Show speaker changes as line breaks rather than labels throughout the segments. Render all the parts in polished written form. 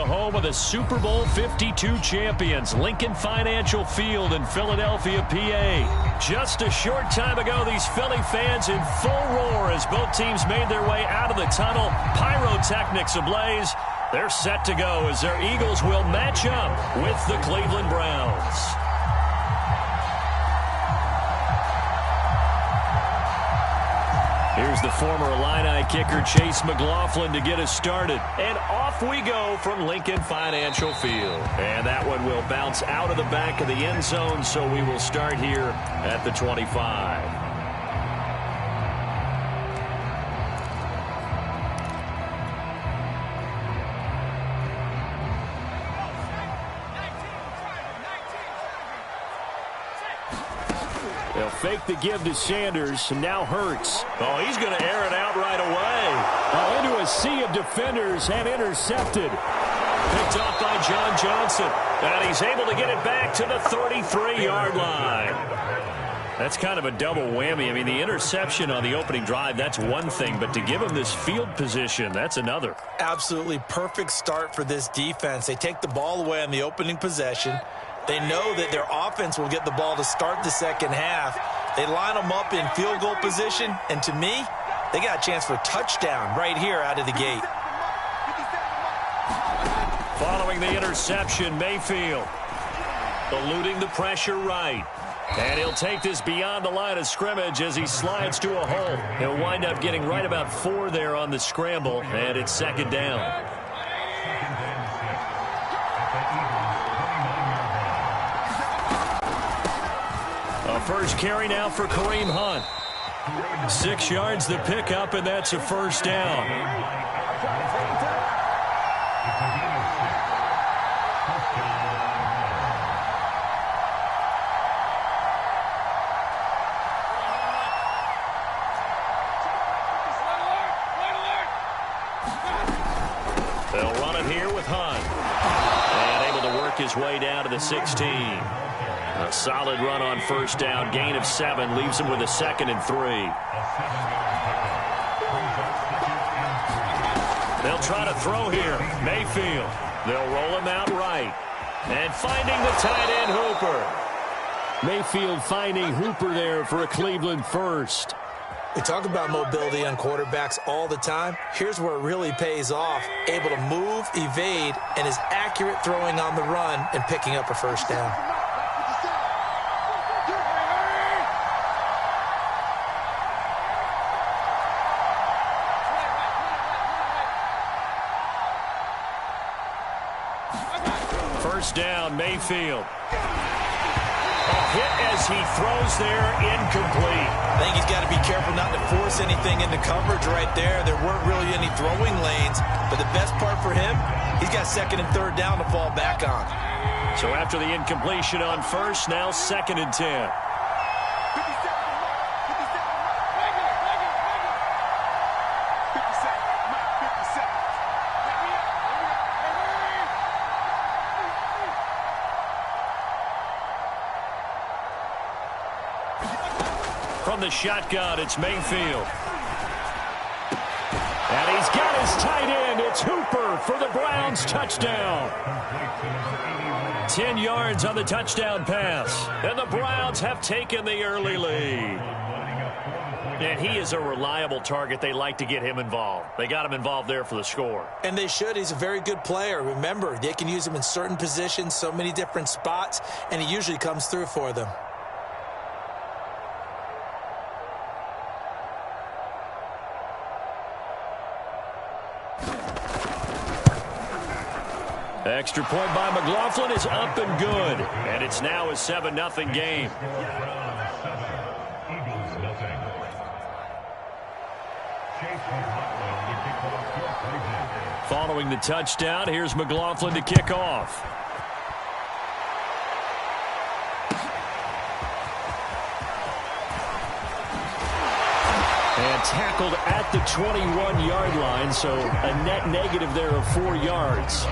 home of the Super Bowl 52 champions, Lincoln Financial Field in Philadelphia, PA. Just a short time ago, these Philly fans in full roar as both teams made their way out of the tunnel. Pyrotechnics ablaze. They're set to go as their Eagles will match up with the Cleveland Browns. Here's the former Illini kicker Chase McLaughlin to get us started. And off we go from Lincoln Financial Field. And that one will bounce out of the back of the end zone, so we will start here at the 25. They'll fake the give to Sanders, and now Hurts. Oh, he's going to air it out right away. Into a sea of defenders and intercepted. Picked off by John Johnson. And he's able to get it back to the 33-yard line. That's kind of a double whammy. I mean, the interception on the opening drive, that's one thing. But to give him this field position, that's another.
Absolutely perfect start for this defense. They take the ball away on the opening possession. They know that their offense will get the ball to start the second half. They line them up in field goal position, and to me, they got a chance for a touchdown right here out of the gate.
Following the interception, Mayfield eluding the pressure right. And he'll take this beyond the line of scrimmage as he slides to a hole. He'll wind up getting right about 4 there on the scramble, and it's second down. First carry now for Kareem Hunt. 6 yards the pickup, and that's a first down. They'll run it here with Hunt. And able to work his way down to the 16. A solid run on first down. Gain of 7 leaves him with a 2nd and 3. They'll try to throw here. Mayfield. They'll roll him out right. And finding the tight end Hooper. Mayfield finding Hooper there for a Cleveland first.
We talk about mobility on quarterbacks all the time. Here's where it really pays off. Able to move, evade, and is accurate throwing on the run and picking up a first down.
First down, Mayfield. A hit as he throws there, incomplete.
I think he's got to be careful not to force anything into coverage right there. There weren't really any throwing lanes, but the best part for him, he's got 2nd and 3rd down to fall back on.
So after the incompletion on first, now 2nd and 10. From the shotgun, it's Mayfield. And he's got his tight end. It's Hooper for the Browns touchdown. 10 yards on the touchdown pass. And the Browns have taken the early lead. And he is a reliable target. They like to get him involved. They got him involved there for the score.
And they should. He's a very good player. Remember, they can use him in certain positions, so many different spots, and he usually comes through for them.
Extra point by McLaughlin is up and good. And it's now a 7-0 game. Following the touchdown, here's McLaughlin to kick off. And tackled at the 21-yard line, so a net negative there of 4 yards.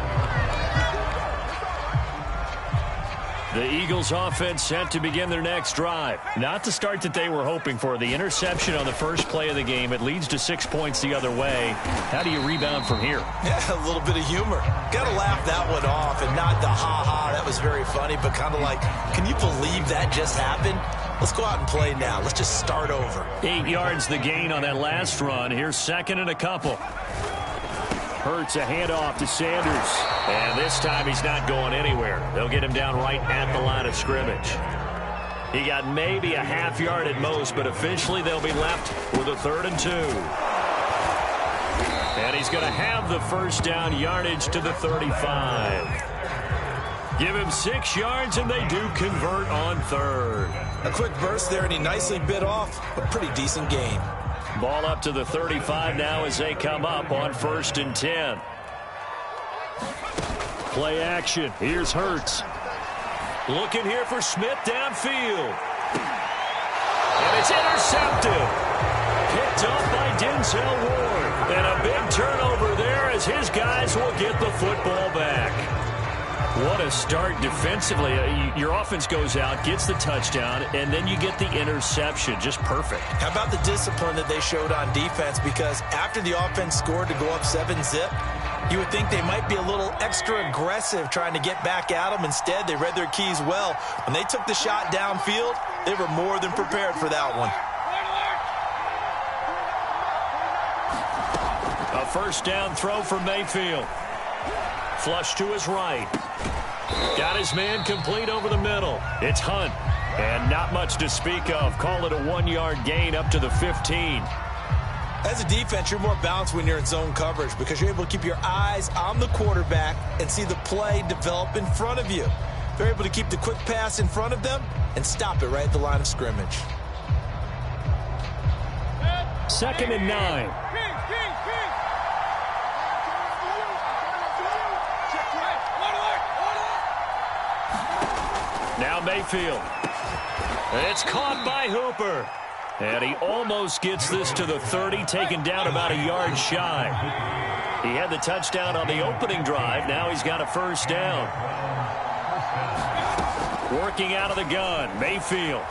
The Eagles offense set to begin their next drive. Not the start that they were hoping for. The interception on the first play of the game. It leads to 6 points the other way. How do you rebound from here?
Yeah, a little bit of humor. Got to laugh that one off and not the ha-ha. That was very funny, but kind of like, can you believe that just happened? Let's go out and play now. Let's just start over.
8 yards the gain on that last run. Here's second and a couple. Hurts a handoff to Sanders. And this time he's not going anywhere. They'll get him down right at the line of scrimmage. He got maybe a half yard at most, but officially they'll be left with a 3rd and 2. And he's going to have the first down yardage to the 35. Give him 6 yards, and they do convert on 3rd.
A quick burst there, and he nicely bit off a pretty decent gain.
Ball up to the 35 now as they come up on 1st and 10. Play action. Here's Hurts. Looking here for Smith downfield. And it's intercepted. Picked up by Denzel Ward. And a big turnover there as his guys will get the football back. What a start defensively. Your offense goes out, gets the touchdown, and then you get the interception. Just perfect. How
about the discipline that they showed on defense? Because after the offense scored to go up 7-zip, you would think they might be a little extra aggressive trying to get back at them. Instead, they read their keys well. When they took the shot downfield, they were more than prepared for that one.
A first down throw for Mayfield. Flush to his right. Got his man complete over the middle. It's Hunt. And not much to speak of. Call it a 1-yard gain up to the 15.
As a defense, you're more balanced when you're in zone coverage because you're able to keep your eyes on the quarterback and see the play develop in front of you. They're able to keep the quick pass in front of them and stop it right at the line of scrimmage.
2nd and 9. Now Mayfield. It's caught by Hooper. And he almost gets this to the 30, taken down about a yard shy. He had the touchdown on the opening drive. Now he's got a first down. Working out of the gun, Mayfield.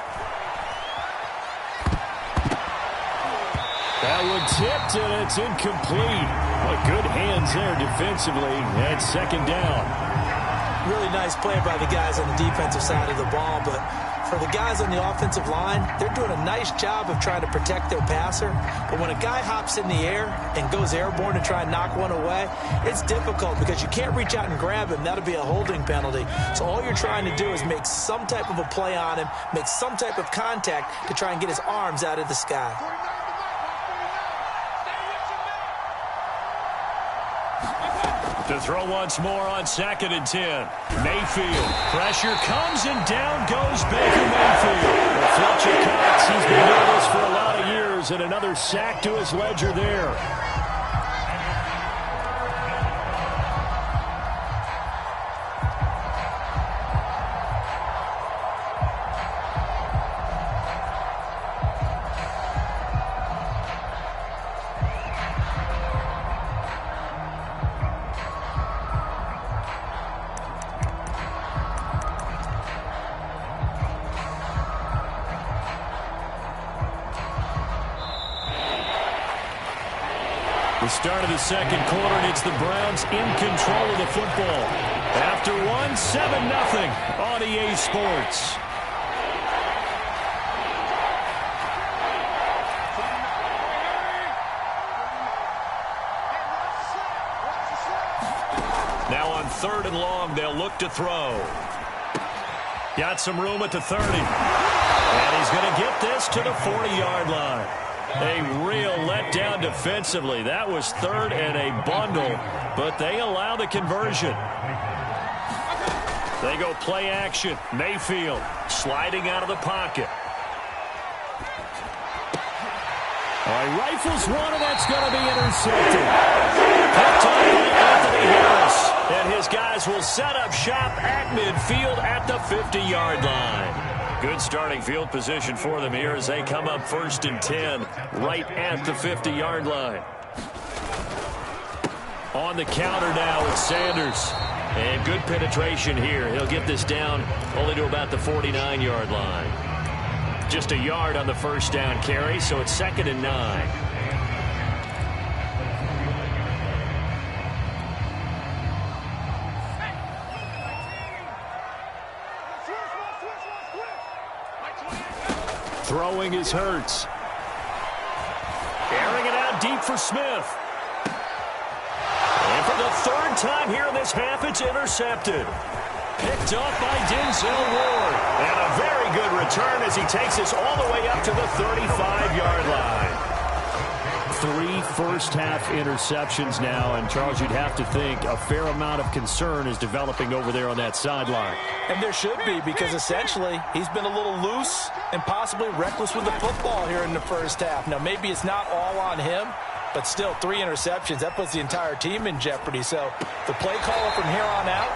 That one tipped, and it's incomplete. But good hands there defensively. And 2nd down.
Really nice play by the guys on the defensive side of the ball, but for the guys on the offensive line, they're doing a nice job of trying to protect their passer. But when a guy hops in the air and goes airborne to try and knock one away, it's difficult because you can't reach out and grab him. That'll be a holding penalty. So all you're trying to do is make some type of a play on him, make some type of contact to try and get his arms out of the sky.
To throw once more on 2nd and 10. Mayfield. Pressure comes and down goes Baker Mayfield. The Fletcher Cox, he's been doing this for a lot of years, and another sack to his ledger there. The start of the 2nd quarter, and it's the Browns in control of the football. After one, 7-0 on EA Sports. Now on 3rd and long, they'll look to throw. Got some room at the 30. And he's going to get this to the 40-yard line. A real letdown defensively. That was 3rd and a bundle, but they allow the conversion. They go play action. Mayfield sliding out of the pocket. All right, rifles one, and that's going to be intercepted. Picked up by Anthony Harris. And his guys will set up shop at midfield at the 50-yard line. Good starting field position for them here as they come up 1st and 10 right at the 50-yard line. On the counter now, it's Sanders. And good penetration here. He'll get this down only to about the 49-yard line. Just a yard on the first down carry, so it's 2nd and 9. Throwing is Hurts. Airing it out deep for Smith. And for the 3rd time here in this half, it's intercepted. Picked off by Denzel Ward. And a very good return as he takes us all the way up to the 35-yard line. 3 first-half interceptions now, and Charles, you'd have to think a fair amount of concern is developing over there on that sideline.
And there should be, because essentially he's been a little loose and possibly reckless with the football here in the first half. Now, maybe it's not all on him, but still 3 interceptions. That puts the entire team in jeopardy. So the play caller from here on out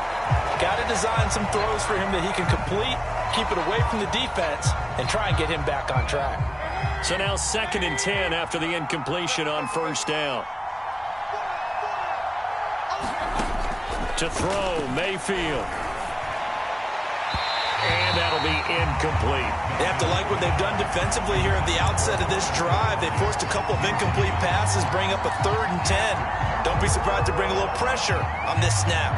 got to design some throws for him that he can complete, keep it away from the defense, and try and get him back on track.
So now 2nd and 10 after the incompletion on first down. To throw, Mayfield. And that'll be incomplete.
They have to like what they've done defensively here at the outset of this drive. They forced a couple of incomplete passes, bring up a 3rd and 10. Don't be surprised to bring a little pressure on this snap.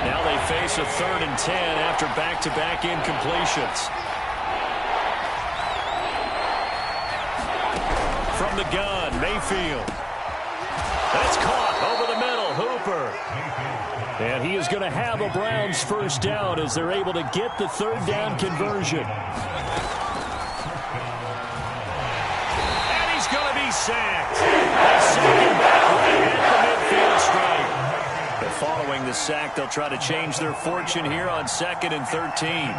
Now they face a 3rd and 10 after back-to-back incompletions. From the gun, Mayfield. That's caught over the middle, Hooper. And he is going to have a Browns first down as they're able to get the 3rd down conversion. And he's going to be sacked. They sack him back right at the midfield stripe. But following the sack, they'll try to change their fortune here on 2nd and 13.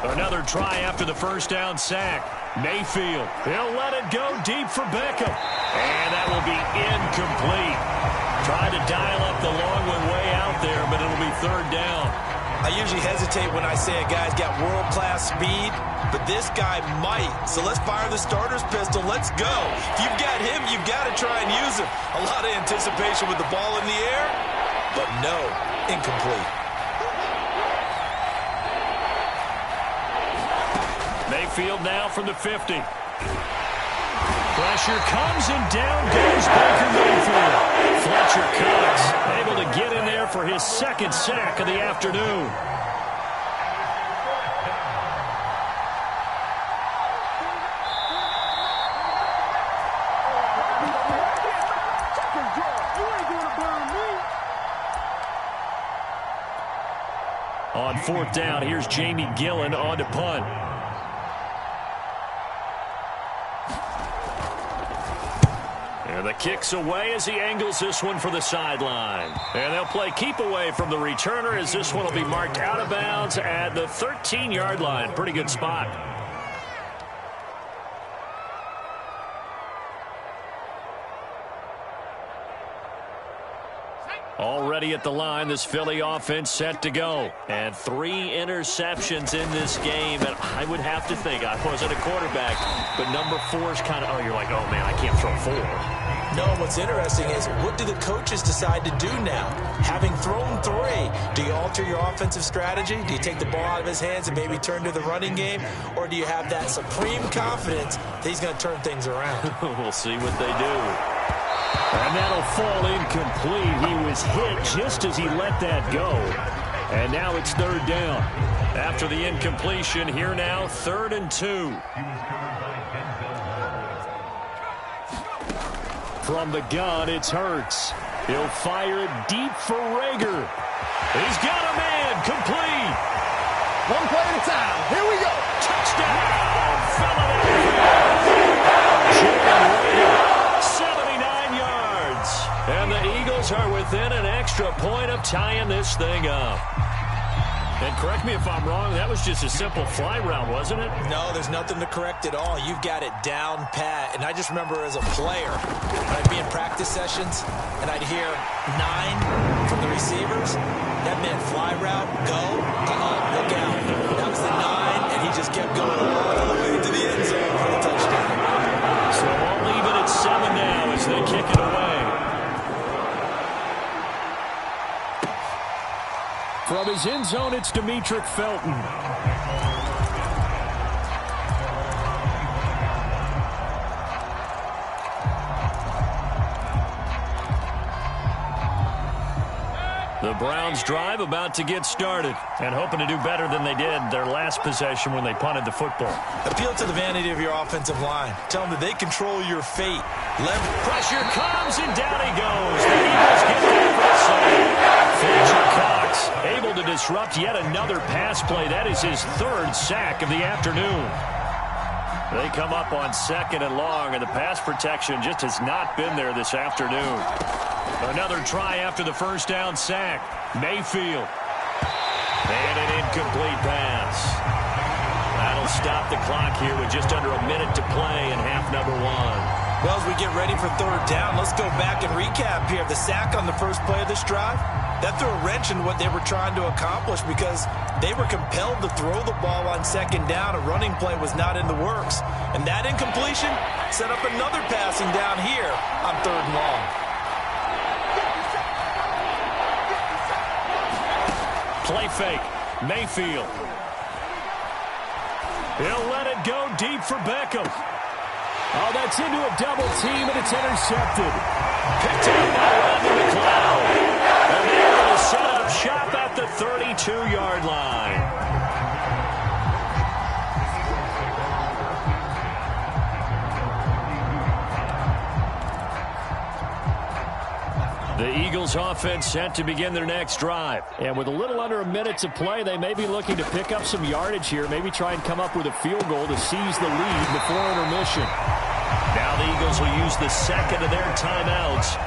Another try after the first down sack. Mayfield, he'll let it go deep for Beckham. And that will be incomplete. Tried to dial up the long one way out there, but it'll be 3rd down.
I usually hesitate when I say a guy's got world-class speed, but this guy might. So let's fire the starter's pistol. Let's go. If you've got him, you've got to try and use him. A lot of anticipation with the ball in the air, but no, incomplete.
Mayfield now from the 50. Pressure comes and down goes Baker Mayfield. Fletcher Cox able to get in there for his 2nd sack of the afternoon. On 4th down, here's Jamie Gillen on to punt. And the kick's away as he angles this one for the sideline. And they'll play keep away from the returner as this one will be marked out of bounds at the 13-yard line. Pretty good spot. Already at the line, this Philly offense set to go. And 3 interceptions in this game. And I would have to think, I wasn't a quarterback, but number 4 is kind of, oh, you're like, oh, man, I can't throw 4.
No, what's interesting is what do the coaches decide to do now? Having thrown 3, do you alter your offensive strategy? Do you take the ball out of his hands and maybe turn to the running game? Or do you have that supreme confidence that he's going to turn things around?
We'll see what they do. And that'll fall incomplete. He was hit just as he let that go. And now it's 3rd down. After the incompletion, here now, 3rd and 2. From the gun, it's Hurts. He'll fire it deep for Rager. He's got a man, complete.
One play at a time. Here we go.
Touchdown, Philadelphia. 79 yards. And the Eagles are within an extra point of tying this thing up. And correct me if I'm wrong, that was just a simple fly route, wasn't it?
No, there's nothing to correct at all. You've got it down pat. And I just remember as a player, when I'd be in practice sessions and I'd hear 9 from the receivers, that meant fly route, go, look out. That
Eagles end zone, it's Demetric Felton. The Browns drive about to get started and hoping to do better than they did their last possession when they punted the football.
Appeal to the vanity of your offensive line. Tell them that they control your fate.
Pressure comes, and down he goes. The Eagles get there for the save. Fletcher Cox able to disrupt yet another pass play. That is his third sack of the afternoon. They come up on 2nd and long, and the pass protection just has not been there this afternoon. Another try after the first down sack. Mayfield. And an incomplete pass. That'll stop the clock here with just under a minute to play in half number 1.
Well, as we get ready for 3rd down, let's go back and recap here. The sack on the first play of this drive, that threw a wrench in what they were trying to accomplish because they were compelled to throw the ball on 2nd down. A running play was not in the works. And that incompletion set up another passing down here on 3rd and long.
Play fake. Mayfield. He'll let it go deep for Beckham. Oh, that's into a double team, and it's intercepted. Picked up by Rodney McLeod. And they're going to set up shop at the 32-yard line. The Eagles offense set to begin their next drive. And with a little under a minute to play, they may be looking to pick up some yardage here, maybe try and come up with a field goal to seize the lead before intermission. Now the Eagles will use the second of their timeouts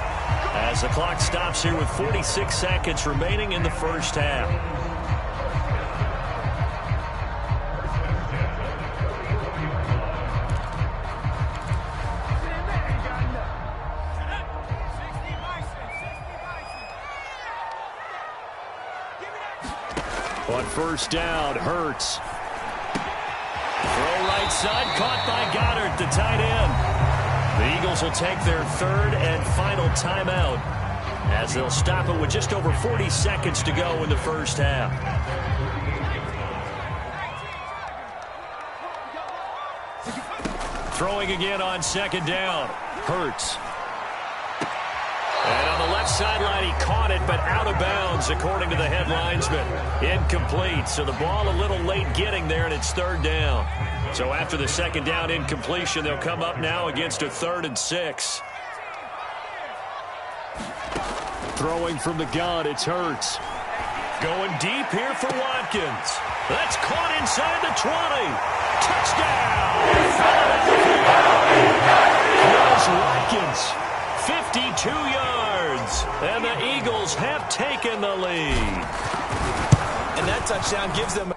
as the clock stops here with 46 seconds remaining in the first half. On first down, Hurts. Throw right side, caught by Goddard, the tight end. The Eagles will take their 3rd and final timeout as they'll stop it with just over 40 seconds to go in the first half. Throwing again on 2nd down, Hurts. And on the left sideline, he caught it, but out of bounds, according to the head linesman. Incomplete, so the ball a little late getting there, and it's 3rd down. So after the 2nd down incompletion, they'll come up now against a 3rd and 6. Throwing from the gun, it's Hurts. Going deep here for Watkins. That's caught inside the 20. Touchdown! Here's Watkins. 52 yards, and the Eagles have taken the lead.
And that touchdown gives them...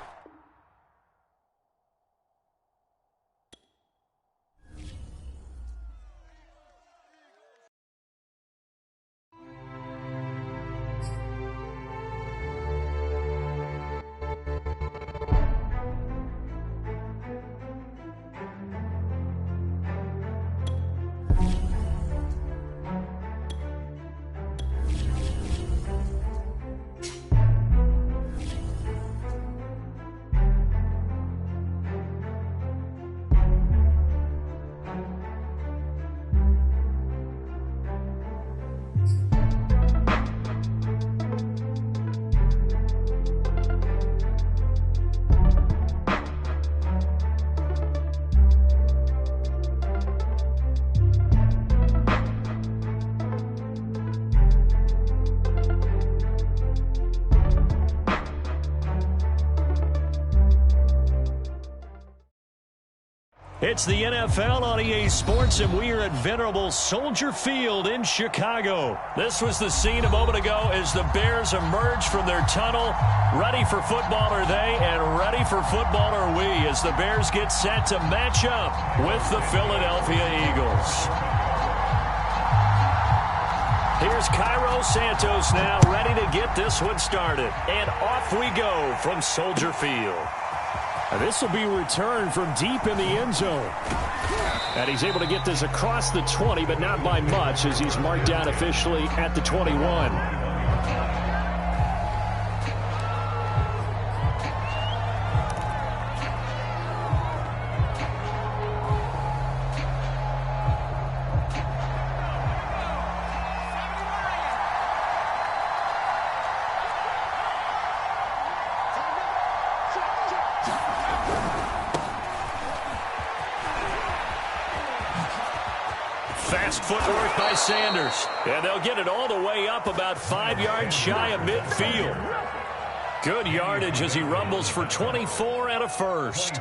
It's the NFL on EA Sports, and we are at venerable Soldier Field in Chicago. This was the scene a moment ago as the Bears emerged from their tunnel. Ready for football are they, and ready for football are we, as the Bears get set to match up with the Philadelphia Eagles. Here's Cairo Santos now, ready to get this one started. And off we go from Soldier Field. This will be returned from deep in the end zone. And he's able to get this across the 20, but not by much, as he's marked down officially at the 21. Fast footwork by Sanders. And they'll get it all the way up about 5 yards shy of midfield. Good yardage as he rumbles for 24 and a first.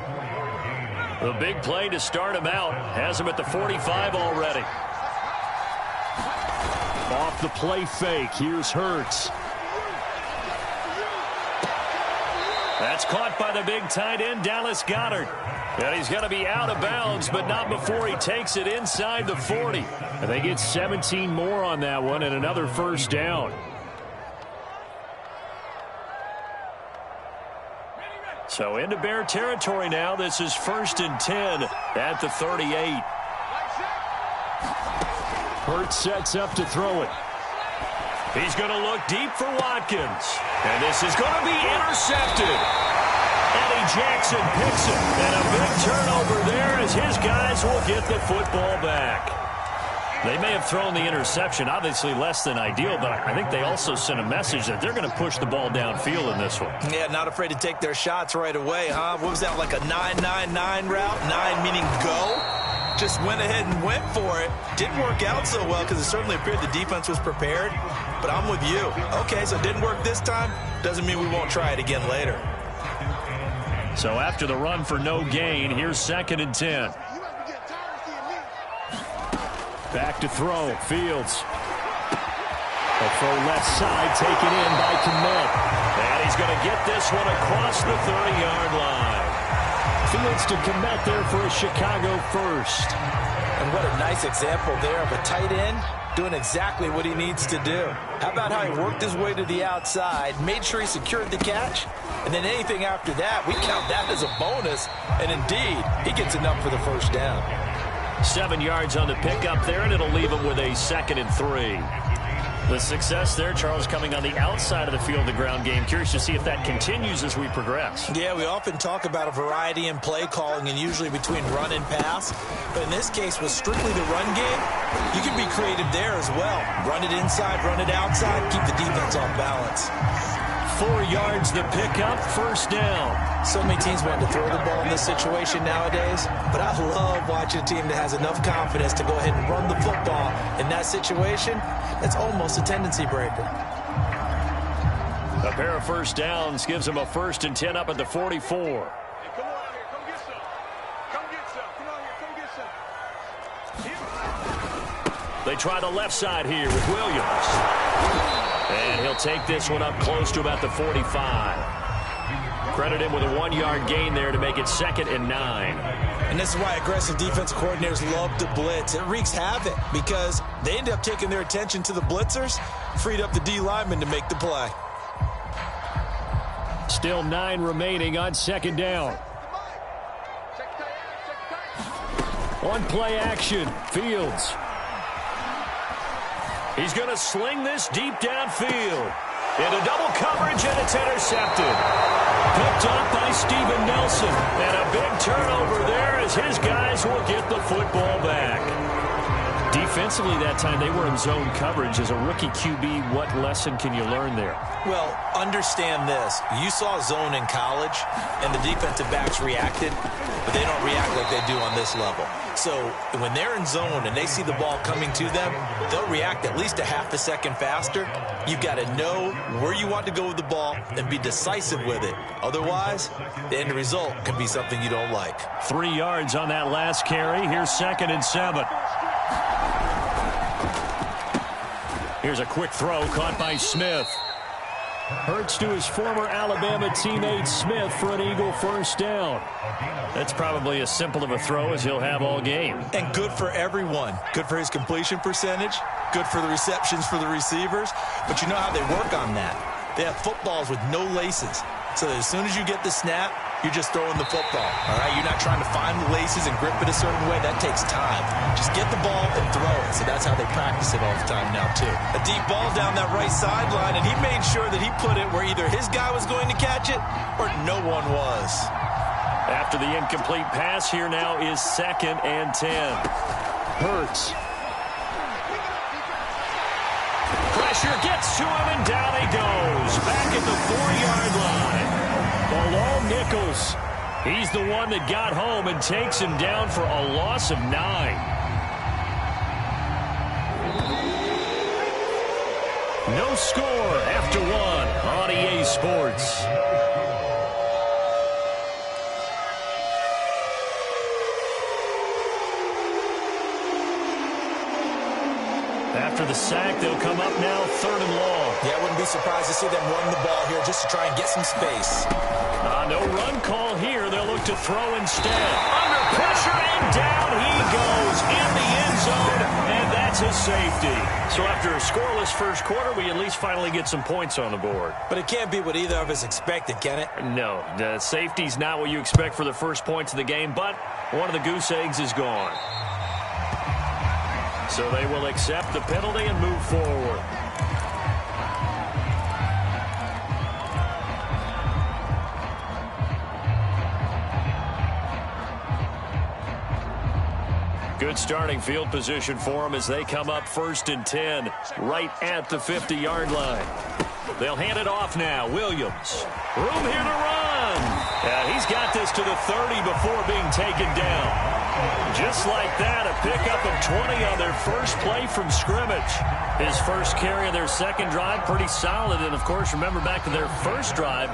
The big play to start him out. Has him at the 45 already. Off the play fake. Here's Hurts. That's caught by the big tight end, Dallas Goedert. And he's going to be out of bounds, but not before he takes it inside the 40. And they get 17 more on that one and another first down. So into Bear territory now. This is 1st and 10 at the 38. Hurts sets up to throw it. He's going to look deep for Watkins. And this is going to be intercepted. Eddie Jackson picks it. And a big turnover there as his guys will get the football back. They may have thrown the interception, obviously less than ideal, but I think they also sent a message that they're going to push the ball downfield in this one. Yeah, not afraid to take their shots right away, huh? What was that, like a 9-9-9 route? 9 meaning go? Just went ahead and went for it. Didn't work out so well because it certainly appeared the defense was prepared. But I'm with you. Okay, so it didn't work this time. Doesn't mean we won't try it again later. So after the run for no gain, here's 2nd and 10. Back to throw. Fields. A throw left side taken in by Kmet. And he's going to get this one across the 30-yard line. Fields to Kmet there for a Chicago first. And what a nice example there of a tight end doing exactly what he needs to do. How about how he worked his way to the outside, made sure he secured the catch, and then anything after that, we count that as a bonus. And indeed, he gets enough for the first down. 7 yards on the pickup there, and it'll leave him with a 2nd and 3. The success there, Charles, coming on the outside of the field, the ground game. Curious to see if that continues as we progress. Yeah, we often talk about a variety in play calling and usually between run and pass. But in this case, with strictly the run game, you can be creative there as well. Run it inside, run it outside, keep the defense off balance. 4 yards the pickup, first down. So many teams want to throw the ball in this situation nowadays, but I love watching a team that has enough confidence to go ahead and run the football in that situation. That's almost a tendency breaker. A pair of first downs gives them a 1st and 10 up at the 44.
Hey, come on here, come get some. Come get some. Come on here, come get some.
They try the left side here with Williams. And he'll take this one up close to about the 45. Credit him with a 1-yard gain there to make it 2nd and 9. And this is why aggressive defensive coordinators love to blitz. It wreaks havoc because they end up taking their attention to the blitzers, freed up the D lineman to make the play. Still 9 remaining on 2nd down. On play action, Fields. He's going to sling this deep downfield. Into double coverage, and it's intercepted. Picked up by Steven Nelson. And a big turnover there as his guys will get the football back. Defensively that time, they were in zone coverage. As a rookie QB, what lesson can you learn there? Well, understand this. You saw zone in college, and the defensive backs reacted, but they don't react like they do on this level. So when they're in zone and they see the ball coming to them, they'll react at least a half a second faster. You've got to know where you want to go with the ball and be decisive with it. Otherwise, the end result can be something you don't like. 3 yards on that last carry. Here's 2nd and 7. Here's a quick throw caught by Smith. Hurts to his former Alabama teammate Smith for an Eagle first down. That's probably as simple of a throw as he'll have all game. And good for everyone. Good for his completion percentage. Good for the receptions for the receivers. But you know how they work on that. They have footballs with no laces. So that as soon as you get the snap, you're just throwing the football. All right, you're not trying to find the laces and grip it a certain way. That takes time. Just get the ball and throw it. So that's how they practice it all the time now, too. A deep ball down that right sideline, and he made sure that he put it where either his guy was going to catch it or no one was. After the incomplete pass, here now is 2nd and 10. Hurts. Pressure gets to him, and down he goes. Back at the 4-yard line. Bilal Nichols. He's the one that got home and takes him down for a loss of 9. No score after one on EA Sports. After the sack, they'll come up now 3rd and long.
Yeah, I wouldn't be surprised to see them run the ball here just to try and get some space.
No run call here. They'll look to throw instead. Under pressure, and down he goes in the end zone, and that's a safety. So after a scoreless first quarter, we at least finally get some points on the board.
But it can't be what either of us expected, can it?
No, the safety's not what you expect for the first points of the game, but one of the goose eggs is gone. So they will accept the penalty and move forward. Good starting field position for them as they come up 1st and 10, right at the 50-yard line. They'll hand it off now. Williams. Room here to run. He's got this to the 30 before being taken down. Just like that, a pickup of 20 on their first play from scrimmage. His first carry of their second drive, pretty solid. And, of course, remember back to their first drive,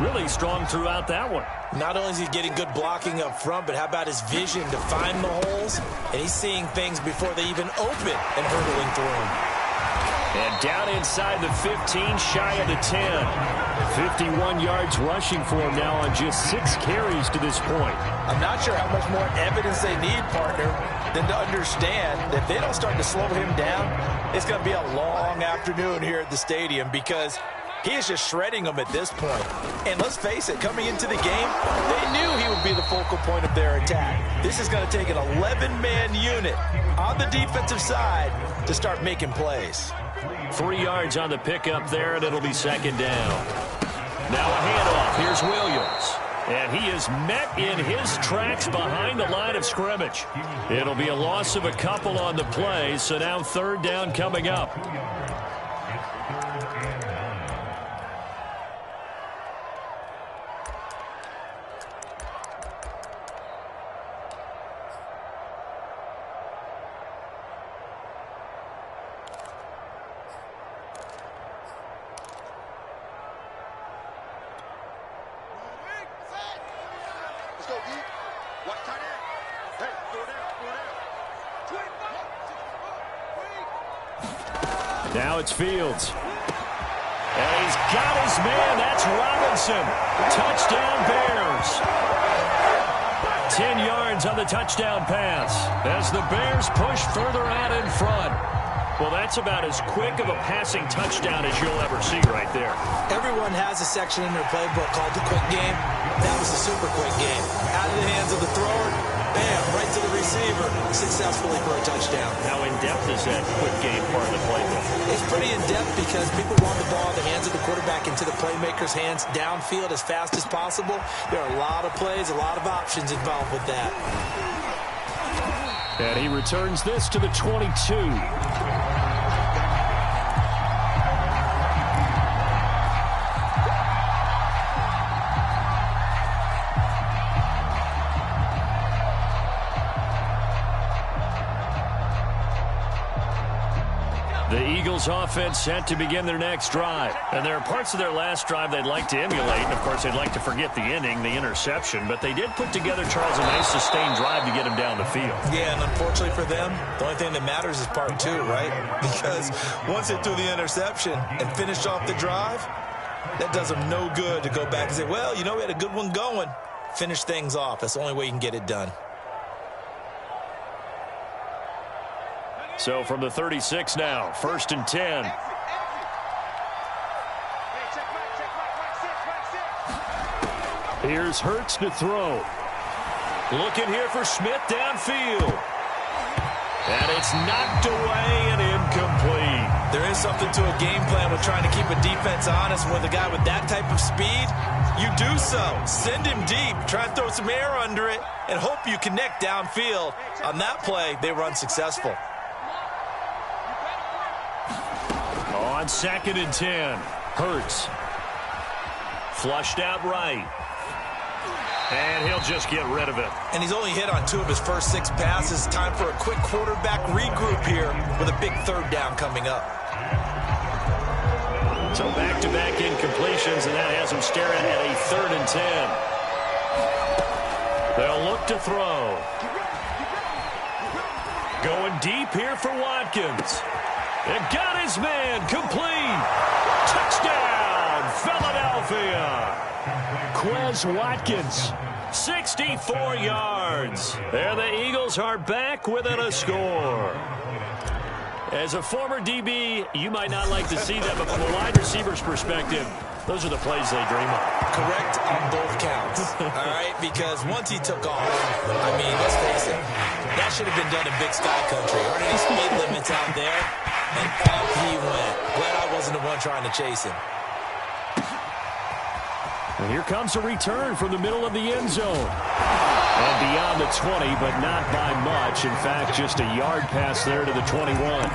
really strong throughout that one.
Not only is he getting good blocking up front, but how about his vision to find the holes? And he's seeing things before they even open and hurdling through them.
And down inside the 15, shy of the 10. 51 yards rushing for him now on just 6 carries to this point.
I'm not sure how much more evidence they need, partner, than to understand that if they don't start to slow him down, it's going to be a long afternoon here at the stadium because he is just shredding them at this point. And let's face it, coming into the game, they knew he would be the focal point of their attack. This is going to take an 11-man unit on the defensive side to start making plays.
3 yards on the pickup there, and it'll be 2nd down. Now a handoff. Here's Williams. And he is met in his tracks behind the line of scrimmage. It'll be a loss of a couple on the play, so now 3rd down coming up. Now it's Fields. And he's got his man. That's Robinson. Touchdown Bears. 10 yards on the touchdown pass as the Bears push further out in front. Well, that's about as quick of a passing touchdown as you'll ever see right there.
Everyone has a section in their playbook called the quick game. That was the super quick game. Out of the hands of the thrower, bam, right to the receiver, successfully for a touchdown.
How in-depth is that quick game part of the playbook?
It's pretty in-depth because people want the ball in the hands of the quarterback into the playmaker's hands downfield as fast as possible. There are a lot of plays, a lot of options involved with that.
And he returns this to the 22. The Eagles offense set to begin their next drive. And there are parts of their last drive they'd like to emulate. And, of course, they'd like to forget the ending, the interception. But they did put together, Charles, a nice sustained drive to get him down the field.
Yeah, and unfortunately for them, the only thing that matters is part 2, right? Because once they threw the interception and finished off the drive, that does them no good to go back and say, well, you know, we had a good one going. Finish things off. That's the only way you can get it done.
So from the 36 now, 1st and 10. Here's Hurts to throw. Looking here for Smith downfield. And it's knocked away and incomplete.
There is something to a game plan with trying to keep a defense honest. With a guy with that type of speed, you do so. Send him deep. Try and throw some air under it and hope you connect downfield. On that play, they were unsuccessful.
On 2nd and 10, Hurts. Flushed out right. And he'll just get rid of it.
And he's only hit on 2 of his first 6 passes. Time for a quick quarterback regroup here with a big 3rd down coming up.
So back-to-back incompletions, and that has him staring at a 3rd and 10. They'll look to throw. Going deep here for Watkins. And got his man complete. Touchdown, Philadelphia. Quez Watkins, 64 yards. And the Eagles are back within a score. As a former DB, you might not like to see that, but from a wide receiver's perspective, those are the plays they dream of.
Correct on both counts, all right? Because once he took off, I mean, let's face it, that should have been done in Big Sky Country. Aren't any speed limits out there? And off he went. Glad I wasn't the one trying to chase him.
And here comes a return from the middle of the end zone. And beyond the 20, but not by much. In fact, just a yard pass there to the 21.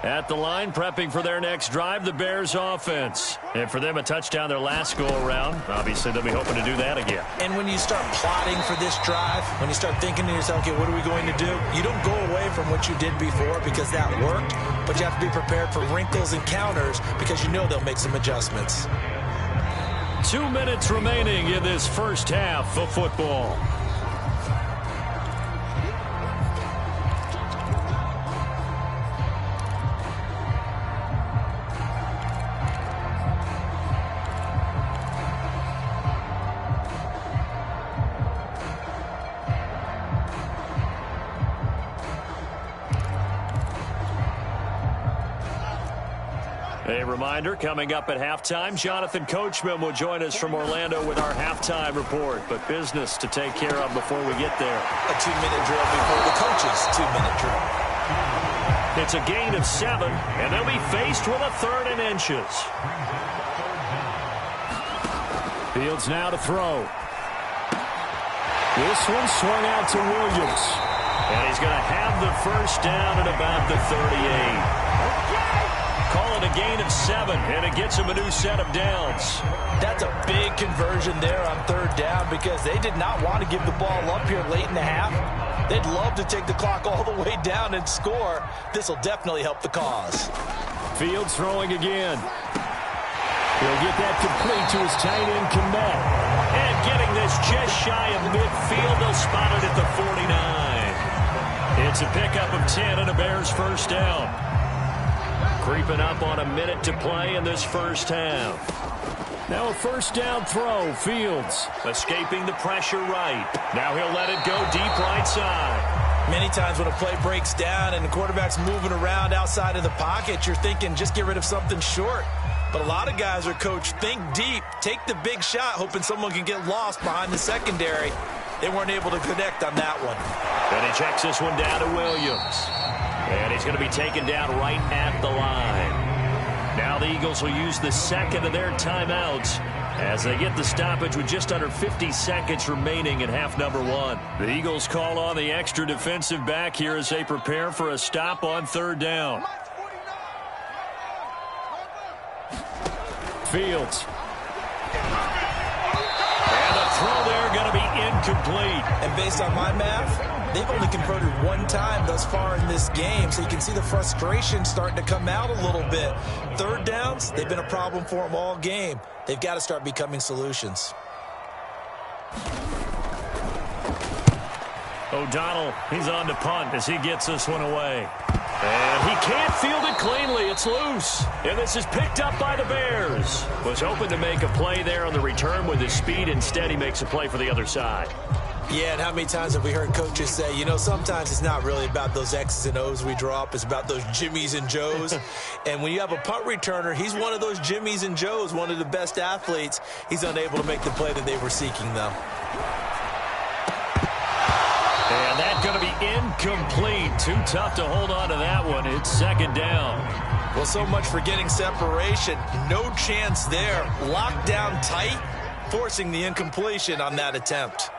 At the line, prepping for their next drive, the Bears offense. And for them, a touchdown their last go-around. Obviously, they'll be hoping to do that again.
And when you start plotting for this drive, when you start thinking to yourself, okay, what are we going to do? You don't go away from what you did before because that worked, but you have to be prepared for wrinkles and counters because you know they'll make some adjustments.
2 minutes remaining in this first half of football. A reminder, coming up at halftime, Jonathan Coachman will join us from Orlando with our halftime report. But business to take care of before we get there.
A 2-minute drill before the coach's 2-minute drill.
It's a gain of 7, and they'll be faced with a 3rd and inches. Fields now to throw. This one swung out to Williams. And he's going to have the first down at about the 38. Call it a gain of 7, and it gets him a new set of downs.
That's a big conversion there on 3rd down because they did not want to give the ball up here late in the half. They'd love to take the clock all the way down and score. This will definitely help the cause.
Fields throwing again. He'll get that complete to his tight end, Kmet. And getting this just shy of midfield, they'll spot it at the 49. It's a pickup of 10 and a Bears first down. Creeping up on a minute to play in this first half. Now a first down throw. Fields escaping the pressure right. Now he'll let it go deep right side.
Many times when a play breaks down and the quarterback's moving around outside of the pocket, you're thinking just get rid of something short. But a lot of guys are coached, think deep, take the big shot, hoping someone can get lost behind the secondary. They weren't able to connect on that one.
And he checks this one down to Williams. And he's going to be taken down right at the line. Now the Eagles will use the second of their timeouts as they get the stoppage with just under 50 seconds remaining in half number 1. The Eagles call on the extra defensive back here as they prepare for a stop on 3rd down. Fields. And the throw there going to be incomplete.
And based on my math, they've only converted 1 time thus far in this game, so you can see the frustration starting to come out a little bit. 3rd downs, they've been a problem for them all game. They've got to start becoming solutions.
O'Donnell, he's on to punt as he gets this one away. And he can't field it cleanly. It's loose. And this is picked up by the Bears. Was hoping to make a play there on the return with his speed. Instead, he makes a play for the other side.
Yeah, and how many times have we heard coaches say, you know, sometimes it's not really about those X's and O's we draw up. It's about those Jimmies and Joes. And when you have a punt returner, he's one of those Jimmies and Joes, one of the best athletes. He's unable to make the play that they were seeking, though.
And that's going to be incomplete. Too tough to hold on to that one. It's 2nd down.
Well, so much for getting separation. No chance there. Locked down tight, forcing the incompletion on that attempt.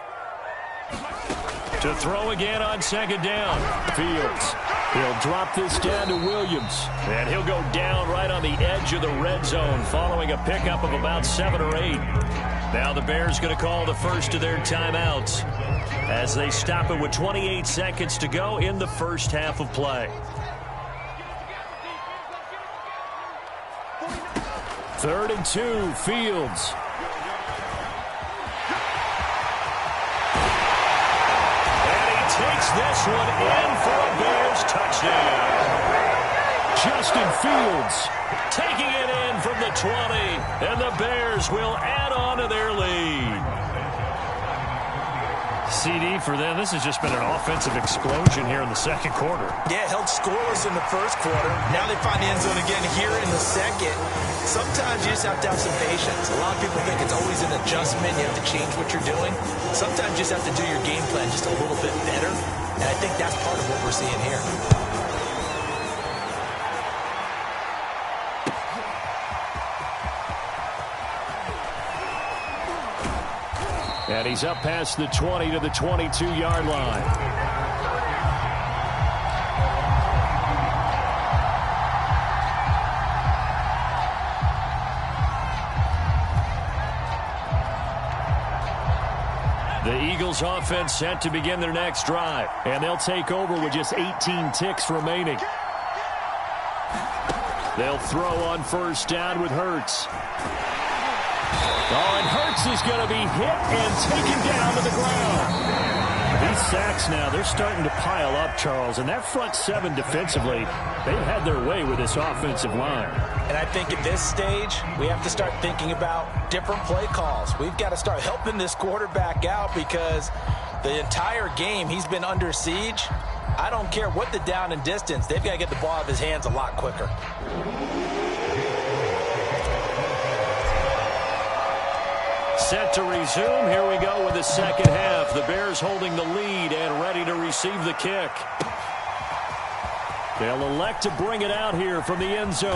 To throw again on second down. Fields. He'll drop this down to Williams. And he'll go down right on the edge of the red zone following a pickup of about 7 or 8. Now the Bears going to call the first of their timeouts as they stop it with 28 seconds to go in the first half of play. 3rd and 2, Fields. And he takes this one in for a Bears touchdown. Justin Fields taking it in from the 20, and the Bears will add on to their lead. CD for them, this has just been an offensive explosion here in the second quarter.
Yeah, held scoreless in the first quarter. Now they find the end zone again here in the second. Sometimes you just have to have some patience. A lot of people think it's always an adjustment. You have to change what you're doing. Sometimes you just have to do your game plan just a little bit better. And I think that's part of what we're seeing here.
And he's up past the 20 to the 22-yard line. The Eagles offense set to begin their next drive, and they'll take over with just 18 ticks remaining. They'll throw on first down with Hurts. Oh, and Hurts is going to be hit and taken down to the ground. These sacks now, they're starting to pile up, Charles, and that front seven defensively, they've had their way with this offensive line.
And I think at this stage, we have to start thinking about different play calls. We've got to start helping this quarterback out because the entire game he's been under siege. I don't care what the down and distance, they've got to get the ball out of his hands a lot quicker.
Set to resume. Here we go with the second half. The Bears holding the lead and ready to receive the kick. They'll elect to bring it out here from the end zone.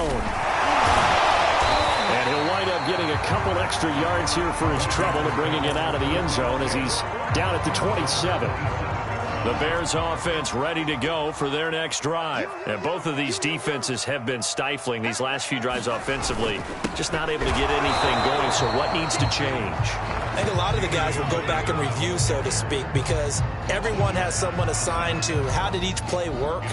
And he'll wind up getting a couple extra yards here for his trouble to bringing it out of the end zone as he's down at the 27. The Bears offense ready to go for their next drive. And both of these defenses have been stifling these last few drives offensively. Just not able to get anything going, so what needs to change?
I think a lot of the guys will go back and review, so to speak, because everyone has someone assigned to how did each play work.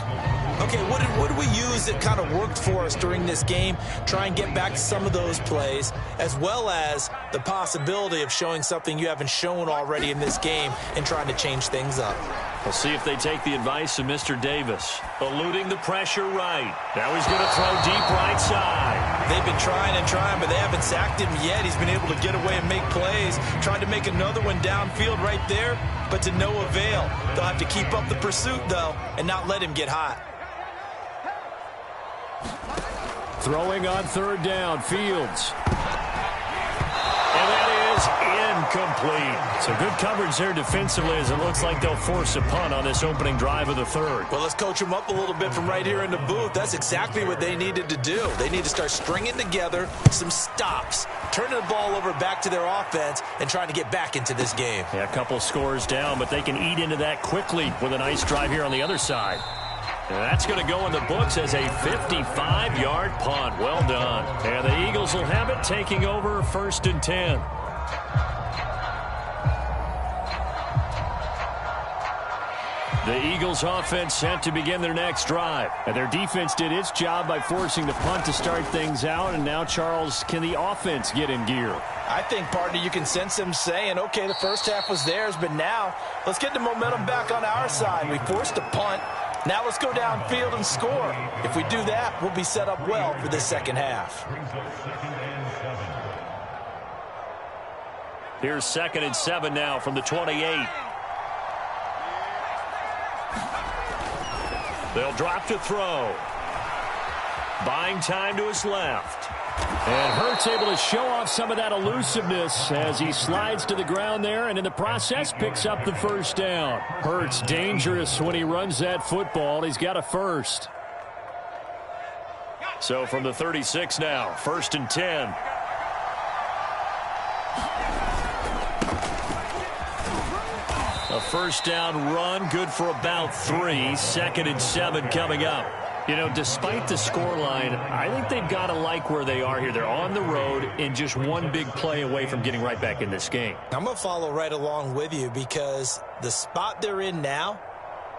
Okay, what did we use that kind of worked for us during this game? Try and get back to some of those plays, as well as the possibility of showing something you haven't shown already in this game and trying to change things up.
We'll see if they take the advice of Mr. Davis. Eluding the pressure right. Now he's going to throw deep right side.
They've been trying and trying, but they haven't sacked him yet. He's been able to get away and make plays. Tried to make another one downfield right there, but to no avail. They'll have to keep up the pursuit, though, and not let him get hot.
Throwing on third down, Fields. And that is incomplete. So good coverage there defensively as it looks like they'll force a punt on this opening drive of the third.
Well, let's coach them up a little bit from right here in the booth. That's exactly what they needed to do. They need to start stringing together some stops, turning the ball over back to their offense, and trying to get back into this game.
Yeah, a couple scores down, but they can eat into that quickly with a nice drive here on the other side. And that's going to go in the books as a 55-yard punt. Well done. And the Eagles will have it, taking over 1st and 10. The Eagles offense set to begin their next drive. And their defense did its job by forcing the punt to start things out. And now, Charles, can the offense get in gear?
I think, partner, you can sense them saying, okay, the first half was theirs, but now let's get the momentum back on our side. We forced a punt. Now let's go downfield and score. If we do that, we'll be set up well for this second half.
Here's 2nd and 7 now from the 28. They'll drop to throw. Buying time to his left. And Hurts able to show off some of that elusiveness as he slides to the ground there and in the process picks up the first down. Hurts dangerous when he runs that football. He's got a first. So from the 36 now, 1st and 10. A first down run, good for about 3. 2nd and 7 coming up. You know, despite the scoreline, I think they've got to like where they are here. They're on the road and just one big play away from getting right back in this game.
I'm going to follow right along with you because the spot they're in now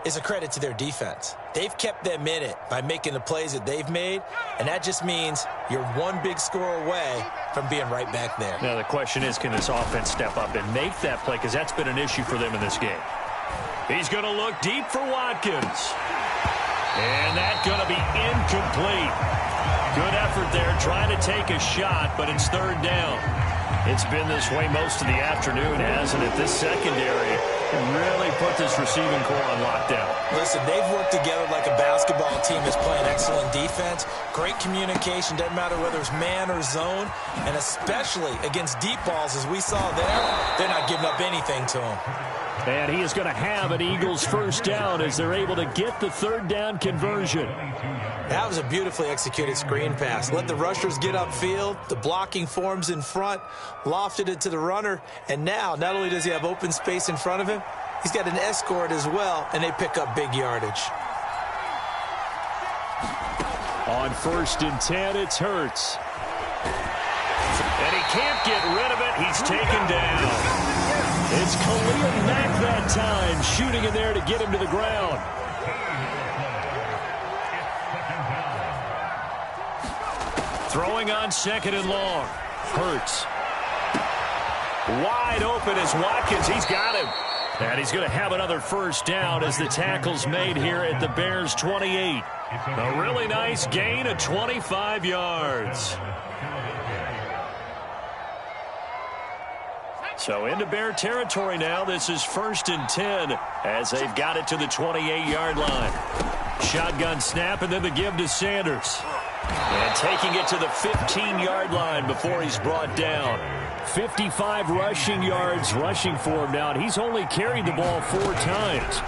is a credit to their defense. They've kept them in it by making the plays that they've made, and that just means you're one big score away from being right back there.
Now, the question is, can this offense step up and make that play? Because that's been an issue for them in this game. He's going to look deep for Watkins. And that's going to be incomplete. Good effort there, trying to take a shot, but it's 3rd down. It's been this way most of the afternoon, hasn't it? This secondary really put this receiving core on lockdown.
Listen, they've worked together like a basketball team that's playing excellent defense. Great communication, doesn't matter whether it's man or zone, and especially against deep balls, as we saw there, they're not giving up anything to them.
And he is going to have an Eagles first down as they're able to get the 3rd down conversion.
That was a beautifully executed screen pass. Let the rushers get upfield. The blocking forms in front, lofted it to the runner. And now, not only does he have open space in front of him, he's got an escort as well, and they pick up big yardage.
On 1st and 10, it's Hurts. And he can't get rid of it. He's taken down. It's Khalil Mack that time, shooting in there to get him to the ground. Throwing on 2nd and long. Hurts. Wide open is Watkins. He's got him. And he's going to have another first down as the tackle's made here at the Bears' 28. A really nice gain of 25 yards. So into Bear territory now. This is 1st and 10 as they've got it to the 28-yard line. Shotgun snap and then the give to Sanders. And taking it to the 15-yard line before he's brought down. 55 rushing yards rushing for him now. And he's only carried the ball 4 times.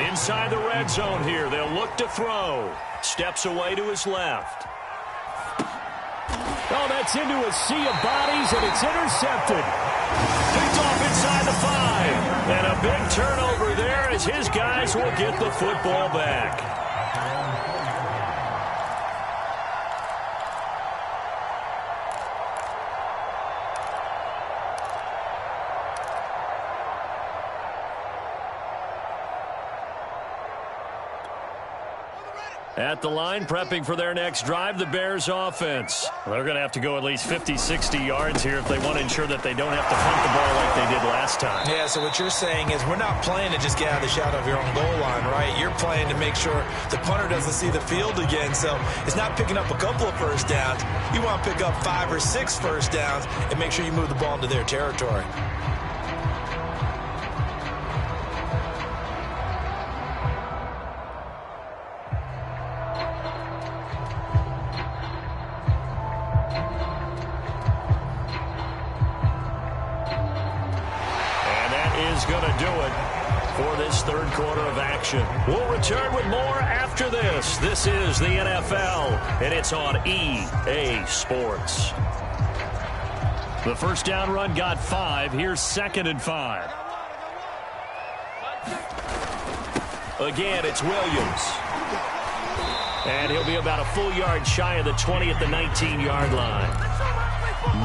Inside the red zone here. They'll look to throw. Steps away to his left. Oh, that's into a sea of bodies, and it's intercepted. Picked off inside the 5. And a big turnover there as his guys will get the football back. At the line, prepping for their next drive, the Bears offense. They're going to have to go at least 50, 60 yards here if they want to ensure that they don't have to punt the ball like they did last time.
Yeah, so what you're saying is we're not playing to just get out of the shadow of your own goal line, right? You're playing to make sure the punter doesn't see the field again. So it's not picking up a couple of first downs. You want to pick up 5 or 6 first downs and make sure you move the ball into their territory.
Going to do it for this 3rd quarter of action. We'll return with more after this. This is the NFL, and it's on EA Sports. The first down run got 5. Here's 2nd and 5. Again, it's Williams. And he'll be about a full yard shy of the 20 at the 19-yard line.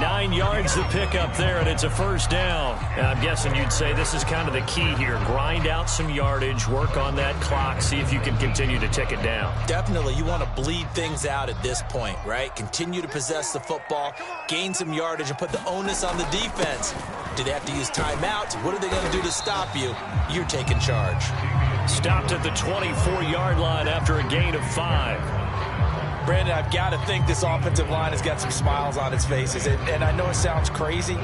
9 yards to pick up there, and it's a first down. And I'm guessing you'd say this is kind of the key here. Grind out some yardage, work on that clock, see if you can continue to tick it down.
Definitely. You want to bleed things out at this point, right? Continue to possess the football, gain some yardage, and put the onus on the defense. Do they have to use timeouts? What are they going to do to stop you? You're taking charge.
Stopped at the 24-yard line after a gain of 5.
Brandon, I've got to think this offensive line has got some smiles on its faces. And I know it sounds crazy,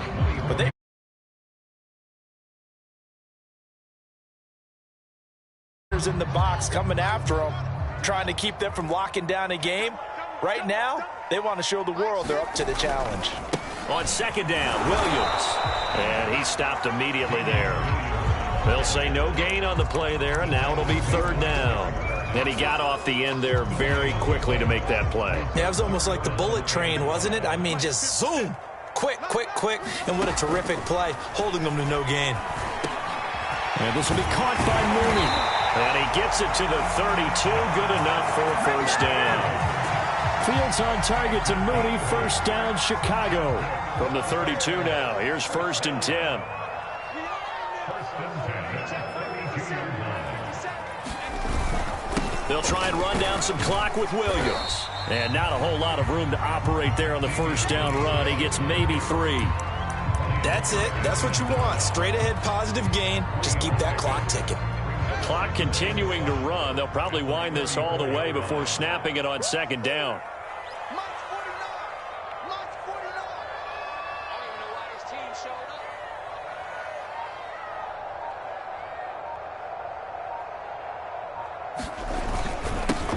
but they in the box coming after them, trying to keep them from locking down a game. Right now, they want to show the world they're up to the challenge.
On 2nd down, Williams. And he stopped immediately there. They'll say no gain on the play there, and now it'll be 3rd down. And he got off the end there very quickly to make that play.
Yeah, it was almost like the bullet train, wasn't it? I mean, just zoom. Quick, quick, quick. And what a terrific play, holding them to no gain.
And this will be caught by Mooney. And he gets it to the 32. Good enough for a first down. Fields on target to Mooney. First down, Chicago. From the 32 now. Here's 1st and 10. They'll try and run down some clock with Williams. And not a whole lot of room to operate there on the first down run. He gets maybe 3.
That's it. That's what you want. Straight ahead positive gain. Just keep that clock ticking.
Clock continuing to run. They'll probably wind this all the way before snapping it on 2nd down.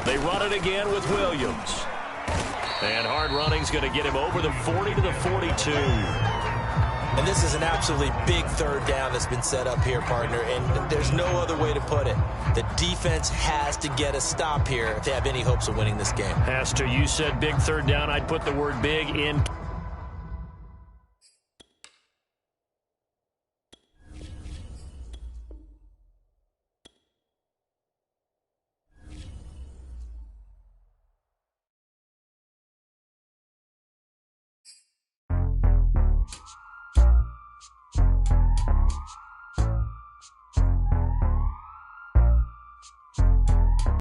They run it again with Williams. And hard running's going to get him over the 40 to the 42.
And this is an absolutely big 3rd down that's been set up here, partner, and there's no other way to put it. The defense has to get a stop here if they have any hopes of winning this game.
Has to. You said big 3rd down. I'd put the word big in